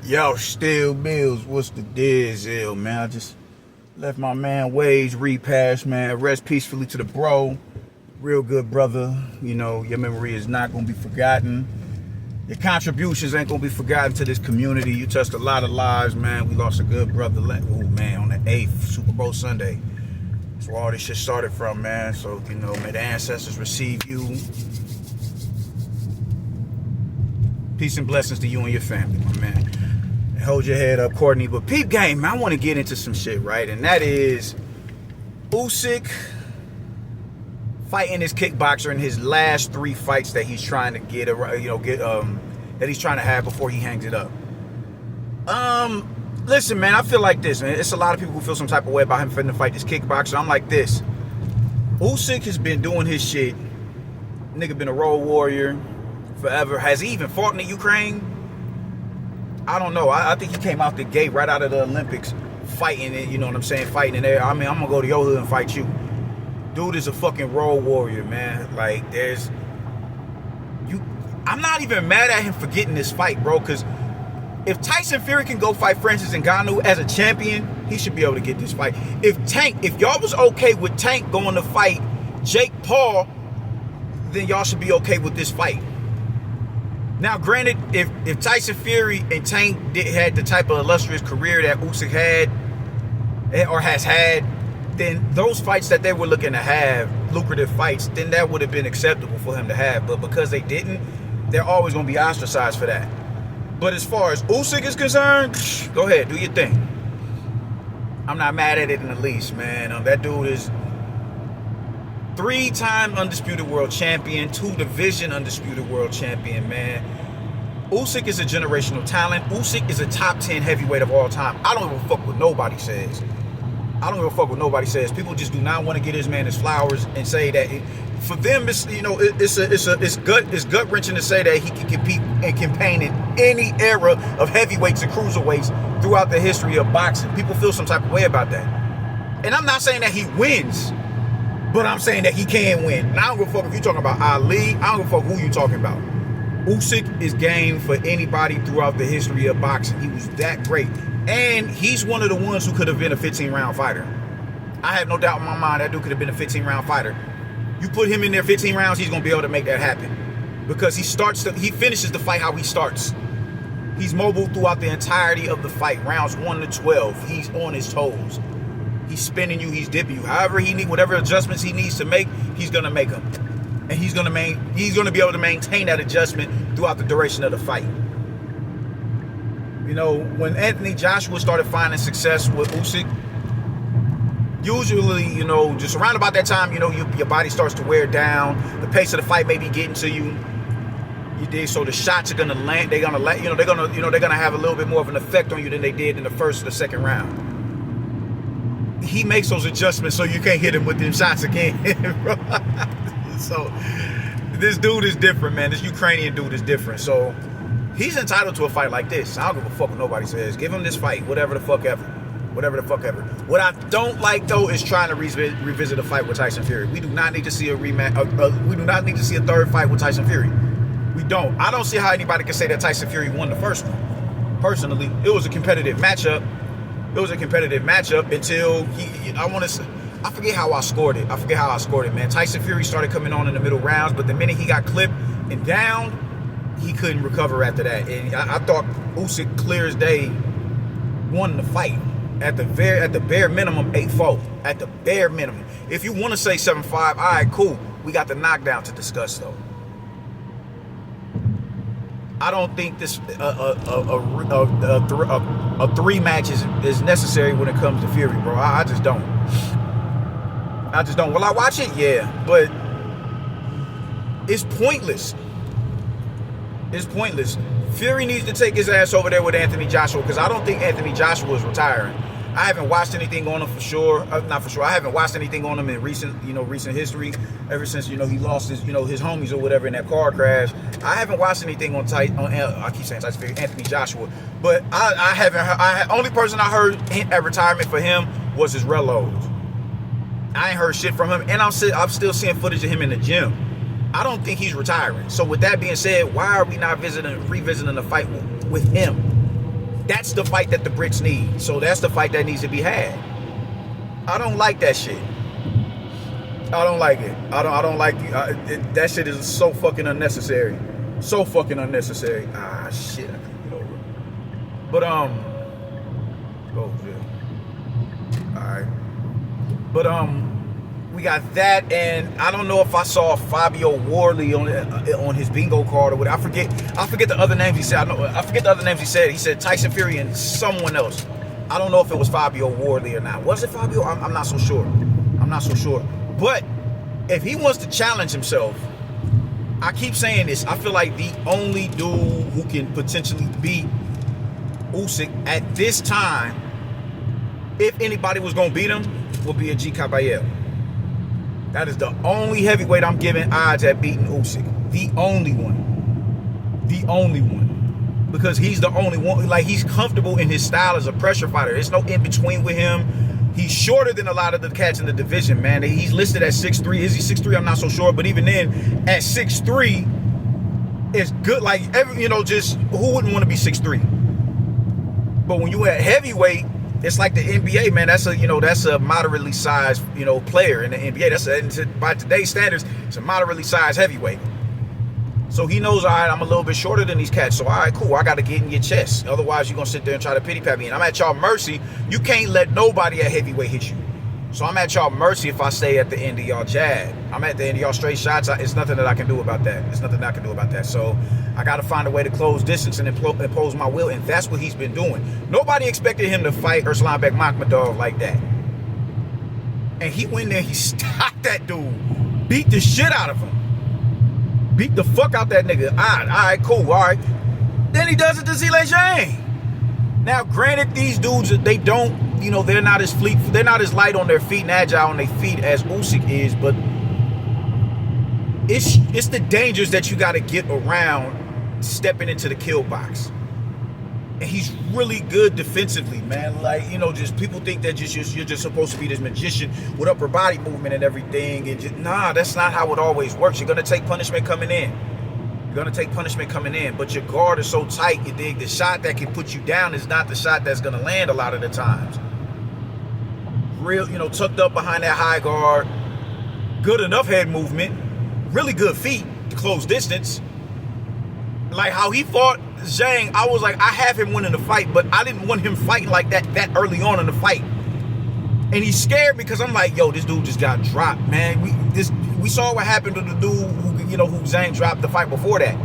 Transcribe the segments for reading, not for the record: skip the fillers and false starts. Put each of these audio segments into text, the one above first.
Yo, still Bills, what's the deal, man? I just left my man Wade's repass, man. Rest peacefully to the bro. Real good brother. You know, your memory is not going to be forgotten. Your contributions ain't going to be forgotten to this community. You touched a lot of lives, man. We lost a good brother, oh, man, on the 8th, Super Bowl Sunday. That's where all this shit started from, man. So, you know, may the ancestors receive you. Peace and blessings to you and your family, my man. And hold your head up, Courtney. But peep game, man, I want to get into some shit, right? And that is Usyk fighting his kickboxer in his last 3 fights that he's trying to get, that he's trying to have before he hangs it up. Listen, man, I feel like this, man. It's a lot of people who feel some type of way about him fitting to fight this kickboxer. I'm like this. Usyk has been doing his shit. Nigga been a road warrior forever. Has he even fought in the Ukraine? I don't know. I think he came out the gate right out of the Olympics fighting it, you know what I'm saying? Fighting in there. I mean, I'm gonna go to your hood and fight you. Dude is a fucking road warrior, man. Like, I'm not even mad at him for getting this fight, bro, because if Tyson Fury can go fight Francis Ngannou as a champion, he should be able to get this fight. If y'all was okay with Tank going to fight Jake Paul, then y'all should be okay with this fight. Now, granted, if Tyson Fury and Tank had the type of illustrious career that Usyk had or has had, then those fights that they were looking to have, lucrative fights, then that would have been acceptable for him to have. But because they didn't, they're always going to be ostracized for that. But as far as Usyk is concerned, go ahead, do your thing. I'm not mad at it in the least, man. That dude is 3-time undisputed world champion, 2-division undisputed world champion, man. Usyk is a generational talent. Usyk is a top 10 heavyweight of all time. I don't give a fuck what nobody says. People just do not want to get this man his flowers and say that for them, it's gut wrenching to say that he can compete and campaign in any era of heavyweights and cruiserweights throughout the history of boxing. People feel some type of way about that, and I'm not saying that he wins, but I'm saying that he can win. And I don't give a fuck if you're talking about Ali. I don't give a fuck who you're talking about. Usyk is game for anybody throughout the history of boxing. He was that great. And he's one of the ones who could have been a 15-round fighter. I have no doubt in my mind that dude could have been a 15-round fighter. You put him in there 15 rounds, he's going to be able to make that happen. Because he finishes the fight how he starts. He's mobile throughout the entirety of the fight. Rounds 1 to 12. He's on his toes. He's spinning you, he's dipping you. However whatever adjustments he needs to make, he's going to make them. And he's going to be able to maintain that adjustment throughout the duration of the fight. You know, when Anthony Joshua started finding success with Usyk, usually, you know, just around about that time, you know, your body starts to wear down. The pace of the fight may be getting to you. So the shots are gonna land. They're gonna have a little bit more of an effect on you than they did in the first or the second round. He makes those adjustments so you can't hit him with them shots again. So this dude is different, man. This Ukrainian dude is different. So he's entitled to a fight like this. I don't give a fuck what nobody says. Give him this fight, whatever the fuck ever. What I don't like, though, is trying to revisit a fight with Tyson Fury. We do not need to see a rematch. We do not need to see a third fight with Tyson Fury. We don't. I don't see how anybody can say that Tyson Fury won the first one. Personally, it was a competitive matchup. Until I forget how I scored it. Man. Tyson Fury started coming on in the middle rounds, but the minute he got clipped and down, he couldn't recover after that. And I thought Usyk, clear as day, won the fight. At the bare minimum, 8-4. At the bare minimum. If you want to say 7-5, all right, cool. We got the knockdown to discuss, though. I don't think this a 3 matches is necessary when it comes to Fury, bro. I just don't. Will I watch it? Yeah, but it's pointless. Fury needs to take his ass over there with Anthony Joshua, because I don't think Anthony Joshua is retiring. I haven't watched anything on him for sure. Not for sure. I haven't watched anything on him in recent history. Ever since, he lost his homies or whatever in that car crash. I haven't watched anything on I keep saying Tyson Fury, Anthony Joshua. But I haven't. Only person I heard at retirement for him was his relos. I ain't heard shit from him, and I'm still seeing footage of him in the gym. I don't think he's retiring. So with that being said, why are we not revisiting the fight with him? That's the fight that the Brits need. So that's the fight that needs to be had. I don't like that shit. I don't like it. I don't like that shit is so fucking unnecessary. So fucking unnecessary. Ah, shit. I can't get over it. But oh yeah. All right. But we got that, and I don't know if I saw Fabio Wardley on his bingo card or what. I forget the other names he said. I forget the other names he said. He said Tyson Fury and someone else. I don't know if it was Fabio Wardley or not. Was it Fabio? I'm not so sure. I'm not so sure. But if he wants to challenge himself, I keep saying this. I feel like the only dude who can potentially beat Usyk at this time, if anybody was gonna beat him, would be a G Caballero. That is the only heavyweight I'm giving odds at beating Usyk. The only one. The only one. Because he's the only one. Like, he's comfortable in his style as a pressure fighter. There's no in between with him. He's shorter than a lot of the cats in the division, man. He's listed at 6'3". Is he 6'3"? I'm not so sure. But even then, at 6'3", it's good. Like, just who wouldn't want to be 6'3"? But when you at heavyweight, it's like the NBA, man. That's a moderately sized, player in the NBA. By today's standards, it's a moderately sized heavyweight. So he knows, all right, I'm a little bit shorter than these cats. So, all right, cool. I got to get in your chest. Otherwise, you're going to sit there and try to pity-pat me. And I'm at y'all mercy. You can't let nobody at heavyweight hit you. So I'm at y'all mercy if I stay at the end of y'all jab. I'm at the end of y'all straight shots. It's nothing that I can do about that. It's nothing that I can do about that. So I got to find a way to close distance and impose my will. And that's what he's been doing. Nobody expected him to fight Urslanbek Makhmudov like that. And he went there. He stopped that dude. Beat the shit out of him. Beat the fuck out that nigga. All right, cool. All right. Then he does it to Zhilei Zhang. Now, granted, these dudes, they don't, they're not as they're not as light on their feet and agile on their feet as Usyk is, but it's the dangers that you got to get around stepping into the kill box. And he's really good defensively, man. Like, just people think that you're just supposed to be this magician with upper body movement and everything. And nah, that's not how it always works. You're going to take punishment coming in. You're going to take punishment coming in. But your guard is so tight, you dig? The shot that can put you down is not the shot that's going to land a lot of the times. Real, tucked up behind that high guard. Good enough head movement. Really good feet to close distance. Like how he fought Zhang, I was like, I have him winning the fight, but I didn't want him fighting like that early on in the fight. And he's scared because I'm like, yo, this dude just got dropped, man. We saw what happened to the dude who Zhang dropped the fight before that.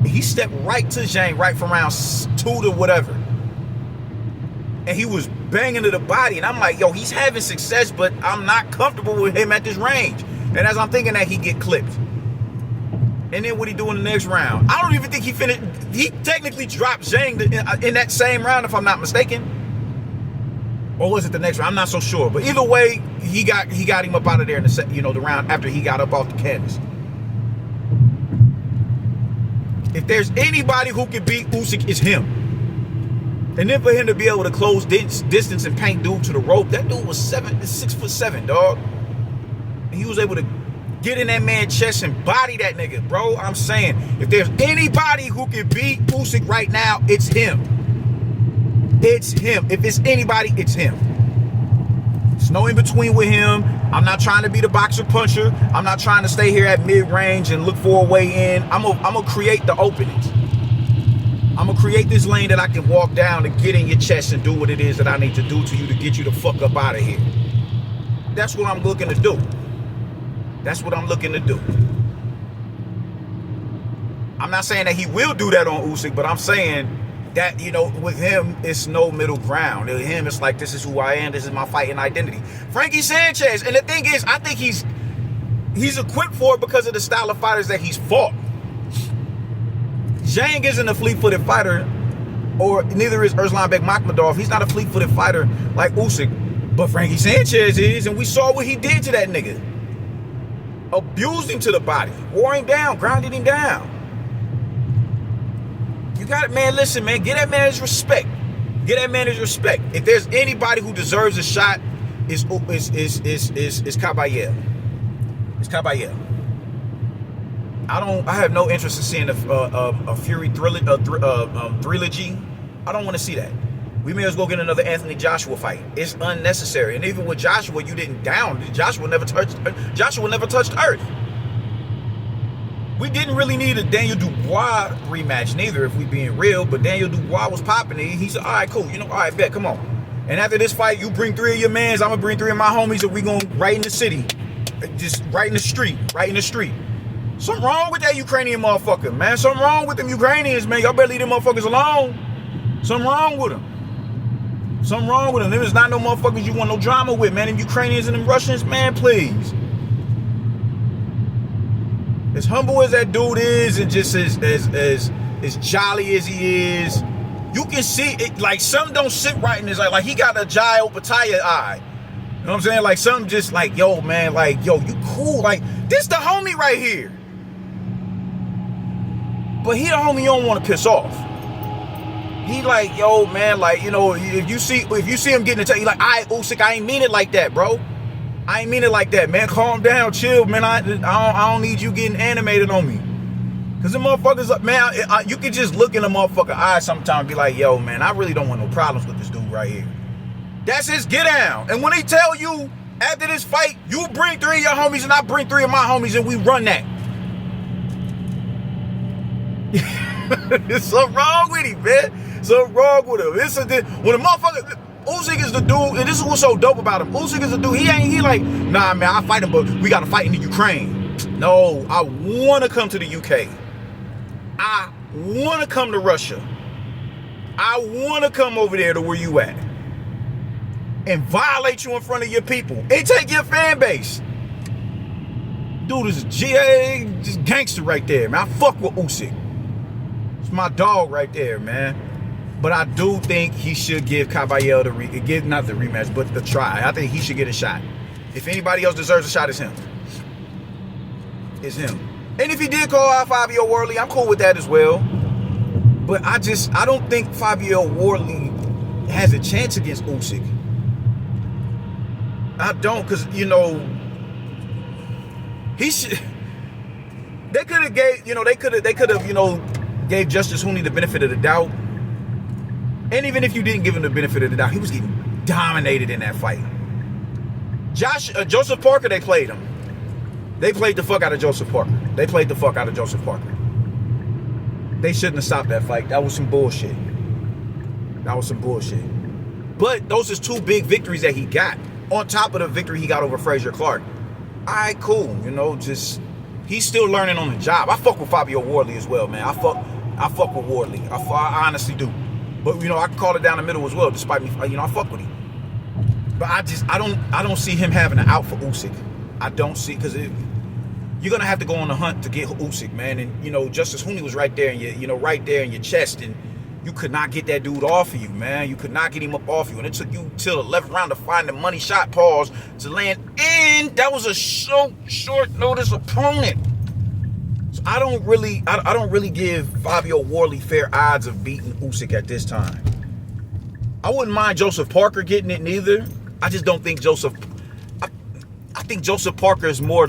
He stepped right to Zhang right from round 2 to whatever. And he was banging to the body. And I'm like, yo, he's having success, but I'm not comfortable with him at this range. And as I'm thinking that, he get clipped. And then what he do in the next round? I don't even think he finished. He technically dropped Zhang in that same round, if I'm not mistaken. Or was it the next round? I'm not so sure. But either way, he got him up out of there in the round after he got up off the canvas. If there's anybody who can beat Usyk, it's him. And then for him to be able to close distance and paint dude to the rope, that dude was 6'7", dog. And he was able to get in that man's chest and body that nigga, bro. I'm saying, if there's anybody who can beat Usyk right now, it's him. It's him. If it's anybody, it's him. There's no in between with him. I'm not trying to be the boxer puncher. I'm not trying to stay here at mid-range and look for a way in. I'm gonna create the openings. I'm gonna create this lane that I can walk down to get in your chest and do what it is that I need to do to you to get you the fuck up out of here. That's what I'm looking to do. That's what I'm looking to do. I'm not saying that he will do that on Usyk, but I'm saying that, with him, it's no middle ground. With him, it's like, this is who I am. This is my fighting identity. Frankie Sanchez. And the thing is, I think he's equipped for it because of the style of fighters that he's fought. Zhang isn't a fleet-footed fighter, or neither is Urslanbek Makhmudov. He's not a fleet-footed fighter like Usyk. But Frankie Sanchez is, and we saw what he did to that nigga. Abused him to the body, wore him down, grounded him down. You got it, man. Listen, man, get that man his respect. Get that man his respect. If there's anybody who deserves a shot, it's Caballero. It's Caballero. I have no interest in seeing a Fury trilogy I don't want to see that. We may as well get another Anthony Joshua fight. It's unnecessary. And even with Joshua, you didn't down. Joshua never touched earth. We didn't really need a Daniel Dubois rematch neither, if we being real. But Daniel Dubois was popping it. He said, all right, cool. All right, bet, come on. And after this fight, you bring 3 of your mans. I'm going to bring 3 of my homies, and we going right in the city. Just right in the street. Something wrong with that Ukrainian motherfucker, man. Something wrong with them Ukrainians, man. Y'all better leave them motherfuckers alone. Something wrong with them. Them is not no motherfuckers you want no drama with, man. Them Ukrainians and them Russians, man, please. As humble as that dude is, and just as jolly as he is, you can see it. Like, something don't sit right in his eye. Like he got a Jai Opataya eye. You know what I'm saying? Like something just like, yo, man, like, yo, you cool. Like, this the homie right here. But he the homie you don't want to piss off. He like, yo, man, like, if you see him getting attacked, he like, all right, Usyk, I ain't mean it like that, bro. I ain't mean it like that, man. Calm down, chill, man. I don't need you getting animated on me. Because the motherfuckers, man, you can just look in the motherfucker eyes sometimes and be like, yo, man, I really don't want no problems with this dude right here. That's his get down. And when they tell you, after this fight, you bring 3 of your homies and I bring 3 of my homies and we run that. There's something wrong with him, man. Something wrong with him. When a motherfucker, Usyk is the dude, and this is what's so dope about him. Usyk is the dude, he like, nah, man, I fight him, but we got to fight in the Ukraine. No, I want to come to the UK. I want to come to Russia. I want to come over there to where you at and violate you in front of your people and take your fan base. Dude is a GA, just gangster right there, man. I fuck with Usyk. It's my dog right there, man. But I do think he should give Caballero not the rematch, but the try. I think he should get a shot. If anybody else deserves a shot, it's him. It's him. And if he did call out Fabio Worley, I'm cool with that as well. But I don't think Fabio Worley has a chance against Usyk. I don't, because, he should. They could have gave Justice Hooney the benefit of the doubt. And even if you didn't give him the benefit of the doubt, he was getting dominated in that fight. Joseph Parker, they played him. They played the fuck out of Joseph Parker. They shouldn't have stopped that fight. That was some bullshit. But those is 2 big victories that he got. On top of the victory he got over Frazier Clark. All right, cool. He's still learning on the job. I fuck with Fabio Worley as well, man. I fuck with Worley. I honestly do. But I can call it down the middle as well, despite me. I fuck with him. But I don't see him having an out for Usyk. I don't see, because you're gonna have to go on the hunt to get Usyk, man. And Justice Hooney was right there in your chest, and you could not get that dude off of you, man. You could not get him up off you, and it took you till the 11th round to find the money shot pause to land in. That was a short notice opponent. So I don't really give Fabio Worley fair odds of beating Usyk at this time. I wouldn't mind Joseph Parker getting it neither. I just don't think I think Joseph Parker is more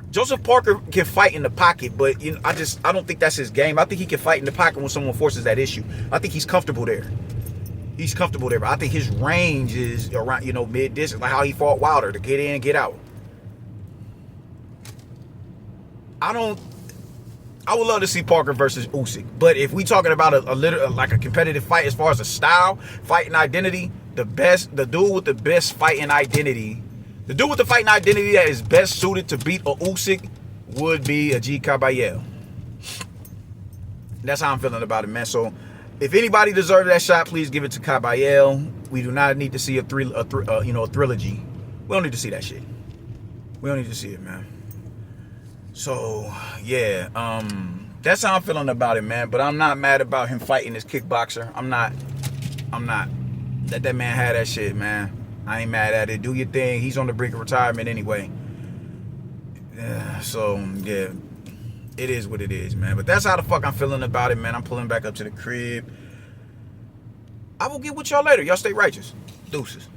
Joseph Parker can fight in the pocket, but I don't think that's his game. I think he can fight in the pocket when someone forces that issue. I think he's comfortable there. But I think his range is around, mid-distance, like how he fought Wilder, to get in and get out. I would love to see Parker versus Usyk, but if we talking about a competitive fight as far as a style, fighting identity, the dude with the best fighting identity, that is best suited to beat a Usyk would be a G Caballero. That's how I'm feeling about it, man. So if anybody deserves that shot, please give it to Caballero. We do not need to see a trilogy. We don't need to see that shit. We don't need to see it, man. So, yeah, that's how I'm feeling about it, man. But I'm not mad about him fighting this kickboxer. I'm not. Let that man have that shit, man. I ain't mad at it. Do your thing. He's on the brink of retirement anyway. So, yeah, it is what it is, man. But that's how the fuck I'm feeling about it, man. I'm pulling back up to the crib. I will get with y'all later. Y'all stay righteous. Deuces.